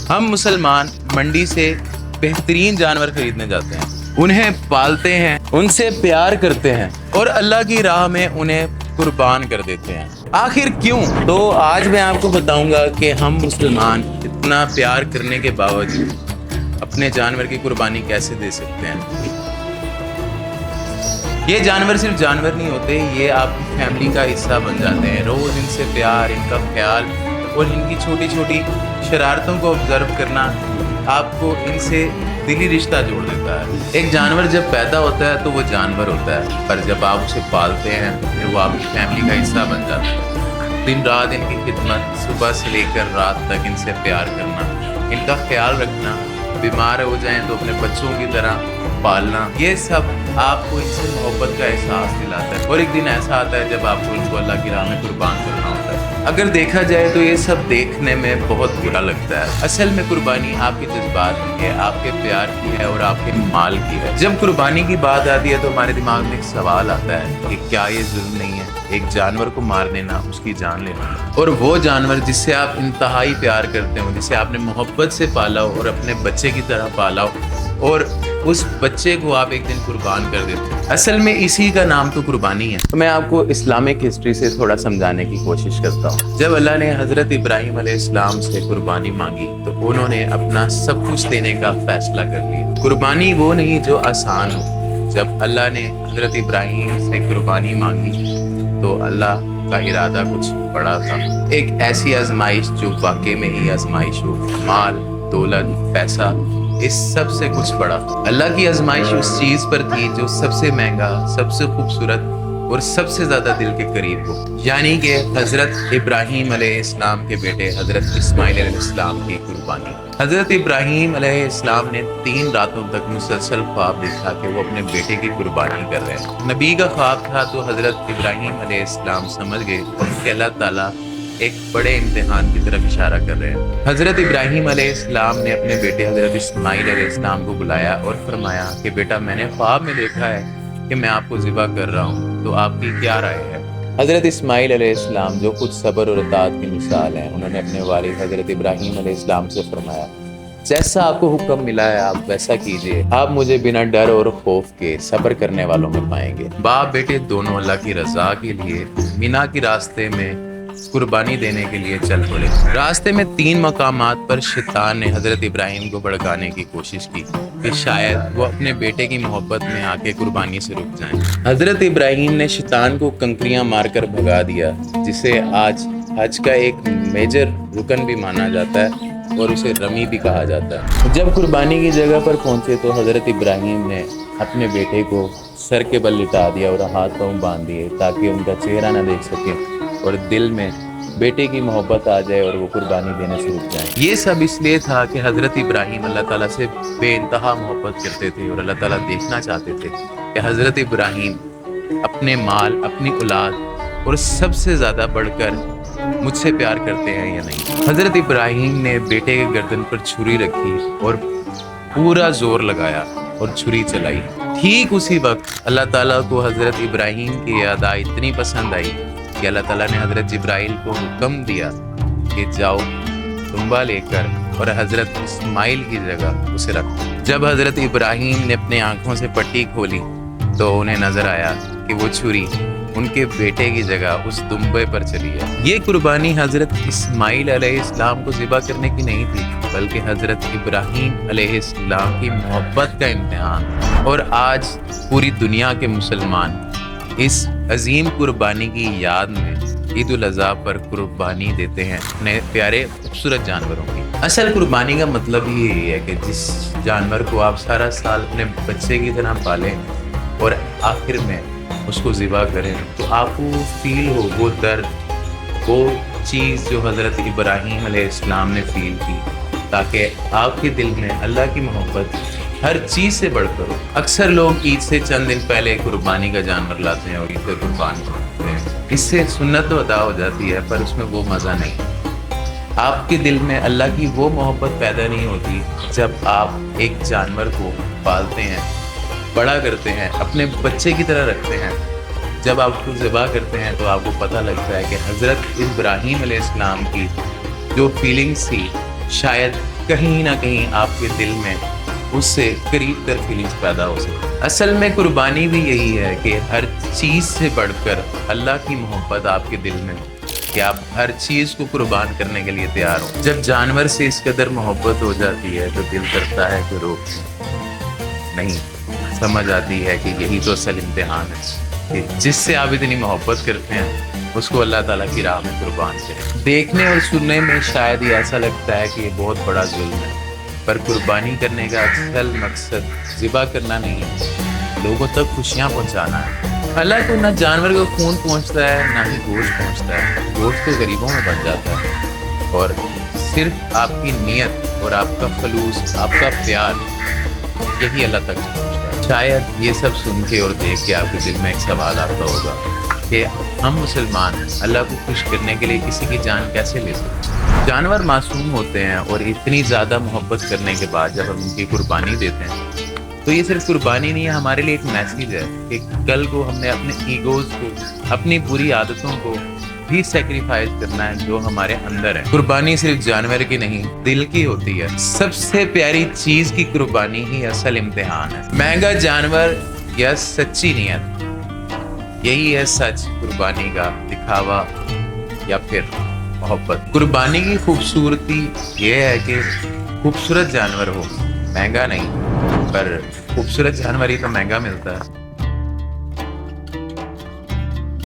ہم مسلمان منڈی سے بہترین جانور خریدنے جاتے ہیں، انہیں پالتے ہیں، ان سے پیار کرتے ہیں اور اللہ کی راہ میں انہیں قربان کر دیتے ہیں۔ آخر کیوں؟ تو آج میں آپ کو بتاؤں گا کہ ہم مسلمان اتنا پیار کرنے کے باوجود اپنے جانور کی قربانی کیسے دے سکتے ہیں۔ یہ جانور صرف جانور نہیں ہوتے، یہ آپ کی فیملی کا حصہ بن جاتے ہیں۔ روز ان سے پیار، ان کا خیال اور ان کی چھوٹی چھوٹی شرارتوں کو آبزرو کرنا آپ کو ان سے دلی رشتہ جوڑ دیتا ہے۔ ایک جانور جب پیدا ہوتا ہے تو وہ جانور ہوتا ہے، پر جب آپ اسے پالتے ہیں پھر وہ آپ کی فیملی کا حصہ بن جاتا ہے۔ دن رات ان کی خدمت، صبح سے لے کر رات تک ان سے پیار کرنا، ان کا خیال رکھنا، بیمار ہو جائیں تو اپنے بچوں کی طرح پالنا، یہ سب آپ کو ان سے محبت کا احساس دلاتا ہے۔ اور ایک دن ایسا آتا ہے جب آپ کو ان کو اللہ کی راہ میں قربان کرنا ہوتا ہے۔ اگر دیکھا جائے تو یہ سب دیکھنے میں بہت برا لگتا ہے۔ اصل میں قربانی آپ کے جذبات کی ہے، آپ کے پیار کی ہے اور آپ کے مال کی ہے۔ جب قربانی کی بات آتی ہے تو ہمارے دماغ میں ایک سوال آتا ہے کہ کیا یہ ظلم نہیں ہے ایک جانور کو مار دینا، اس کی جان لینا؟ اور وہ جانور جس سے آپ انتہائی پیار کرتے ہو، جسے آپ نے محبت سے پالا ہو اور اپنے بچے کی طرح پالا ہو، اور اس بچے کو آپ ایک دن قربان کر دیتے ہیں۔ اصل میں اسی کا نام تو قربانی ہے۔ تو میں آپ کو اسلامک ہسٹری سے تھوڑا سمجھانے کی کوشش کرتا ہوں۔ جب اللہ نے حضرت ابراہیم علیہ السلام سے قربانی مانگی تو انہوں نے اپنا سب کچھ دینے کا فیصلہ کر لیا۔ قربانی وہ نہیں جو آسان ہو۔ جب اللہ نے حضرت ابراہیم سے قربانی مانگی تو اللہ کا ارادہ کچھ بڑا تھا، ایک ایسی آزمائش جو واقع میں ہی آزمائش ہو، مال، دولت، پیسہ، اس سب سے کچھ بڑا۔ اللہ کی آزمائش اس چیز پر تھی جو سب سے مہنگا، سب سے خوبصورت اور سب سے زیادہ دل کے قریب ہو، یعنی کہ حضرت ابراہیم علیہ السلام کے بیٹے حضرت اسماعیل علیہ السلام کی قربانی۔ حضرت ابراہیم علیہ السلام نے 3 راتوں تک مسلسل خواب دیکھا کہ وہ اپنے بیٹے کی قربانی کر رہے ہیں۔ نبی کا خواب تھا تو حضرت ابراہیم علیہ السلام سمجھ گئے کہ اللہ تعالیٰ ایک بڑے امتحان کی طرف اشارہ کر رہے ہیں۔ حضرت ابراہیم علیہ السلام نے اپنے بیٹے حضرت اسماعیل علیہ السلام کو بلایا اور فرمایا کہ بیٹا، میں نے خواب میں دیکھا ہے کہ میں آپ کو ذبح کر رہا ہوں، تو آپ کی کیا رائے ہے؟ حضرت اسماعیل علیہ السلام جو خود صبر اور اطاعت کی مثال ہیں، انہوں نے اپنے والد حضرت ابراہیم علیہ السلام سے فرمایا جیسا آپ کو حکم ملا ہے آپ ویسا کیجئے، آپ مجھے بنا ڈر اور خوف کے صبر کرنے والوں میں پائیں گے۔ باپ بیٹے دونوں اللہ کی رضا کے لیے مینا کے راستے میں قربانی دینے کے لیے چل پڑے۔ راستے میں 3 مقامات پر شیطان نے حضرت ابراہیم کو بھڑکانے کی کوشش کی کہ شاید وہ اپنے بیٹے کی محبت میں آ کے قربانی سے رک جائیں۔ حضرت ابراہیم نے شیطان کو کنکریاں مار کر بھگا دیا، جسے آج حج کا ایک میجر رکن بھی مانا جاتا ہے اور اسے رمی بھی کہا جاتا ہے۔ جب قربانی کی جگہ پر پہنچے تو حضرت ابراہیم نے اپنے بیٹے کو سر کے بل لٹا دیا اور ہاتھ پاؤں باندھ دیے تاکہ ان کا چہرہ نہ دیکھ سکے اور دل میں بیٹے کی محبت آ جائے اور وہ قربانی دینے سے رک جائیں۔ یہ سب اس لیے تھا کہ حضرت ابراہیم اللہ تعالیٰ سے بے انتہا محبت کرتے تھے اور اللہ تعالیٰ دیکھنا چاہتے تھے کہ حضرت ابراہیم اپنے مال، اپنی اولاد اور سب سے زیادہ بڑھ کر مجھ سے پیار کرتے ہیں یا نہیں۔ حضرت ابراہیم نے بیٹے کے گردن پر چھری رکھی اور پورا زور لگایا اور چھری چلائی۔ ٹھیک اسی وقت اللہ تعالیٰ کو حضرت ابراہیم کی ادا اتنی پسند آئی کہ اللہ تعالیٰ نے حضرت جبرائیل کو حکم دیا کہ جاؤ تنبا لے کر اور حضرت اسماعیل کی جگہ اسے رکھ۔ جب حضرت ابراہیم نے اپنی آنکھوں سے پٹی کھولی تو انہیں نظر آیا کہ وہ چھری ان کے بیٹے کی جگہ اس دمبے پر چلی ہے۔ یہ قربانی حضرت اسماعیل علیہ السلام کو ذبح کرنے کی نہیں تھی، بلکہ حضرت ابراہیم علیہ السلام کی محبت کا امتحان۔ اور آج پوری دنیا کے مسلمان اس عظیم قربانی کی یاد میں عید الاضحیٰ پر قربانی دیتے ہیں اپنے پیارے خوبصورت جانوروں کی۔ اصل قربانی کا مطلب ہی یہی ہے کہ جس جانور کو آپ سارا سال اپنے بچے کی طرح پالیں اور آخر میں اس کو ذبح کریں تو آپ کو فیل ہو وہ درد، وہ چیز جو حضرت ابراہیم علیہ السلام نے فیل کی، تاکہ آپ کے دل میں اللہ کی محبت ہر چیز سے بڑھ کر ہو۔ اکثر لوگ عید سے چند دن پہلے قربانی کا جانور لاتے ہیں اور عید پر قربان کرتے ہیں۔ اس سے سنت تو ادا ہو جاتی ہے پر اس میں وہ مزہ نہیں۔ آپ کے دل میں اللہ کی وہ محبت پیدا نہیں ہوتی جب آپ ایک جانور کو پالتے ہیں، بڑا کرتے ہیں، اپنے بچے کی طرح رکھتے ہیں۔ جب آپ کو ذبح کرتے ہیں تو آپ کو پتہ لگتا ہے کہ حضرت ابراہیم علیہ السلام کی جو فیلنگس تھی شاید کہیں نہ کہیں آپ کے دل میں اس سے قریب تر فیلنگز پیدا ہو سکے۔ اصل میں قربانی بھی یہی ہے کہ ہر چیز سے بڑھ کر اللہ کی محبت آپ کے دل میں ہو، کہ آپ ہر چیز کو قربان کرنے کے لیے تیار ہو۔ جب جانور سے اس قدر محبت ہو جاتی ہے تو دل کرتا ہے کہ روک نہیں، سمجھ آتی ہے کہ یہی تو اصل امتحان ہے کہ جس سے آپ اتنی محبت کرتے ہیں اس کو اللہ تعالیٰ کی راہ میں قربان کریں۔ دیکھنے اور سننے میں شاید یہ ایسا لگتا ہے کہ یہ بہت بڑا ظلم ہے، پر قربانی کرنے کا اصل مقصد ذبح کرنا نہیں ہے، لوگوں تک خوشیاں پہنچانا ہے۔ اللہ کو نہ جانور کو خون پہنچتا ہے نہ ہی گوشت پہنچتا ہے، گوشت تو غریبوں میں بن جاتا ہے، اور صرف آپ کی نیت اور آپ کا خلوص، آپ کا پیار، یہی اللہ تک پہنچتا ہے۔ شاید یہ سب سن کے اور دیکھ کے آپ کے دل میں ایک سوال آتا ہوگا کہ ہم مسلمان اللہ کو خوش کرنے کے لیے کسی کی جان کیسے لے سکتے ہیں؟ جانور معصوم ہوتے ہیں، اور اتنی زیادہ محبت کرنے کے بعد جب ہم ان کی قربانی دیتے ہیں تو یہ صرف قربانی نہیں ہے، ہمارے لیے ایک میسیج ہے کہ کل کو ہم نے اپنے ایگوز کو، اپنی بری عادتوں کو بھی سیکریفائز کرنا ہے جو ہمارے اندر ہے۔ قربانی صرف جانور کی نہیں، دل کی ہوتی ہے۔ سب سے پیاری چیز کی قربانی ہی اصل امتحان ہے۔ مہنگا جانور یا سچی نیت، یہی ہے سچ قربانی کا، دکھاوا یا پھر محبت۔ قربانی کی خوبصورتی یہ ہے کہ خوبصورت جانور ہو، مہنگا نہیں، پر خوبصورت جانور ہی تو مہنگا ملتا ہے۔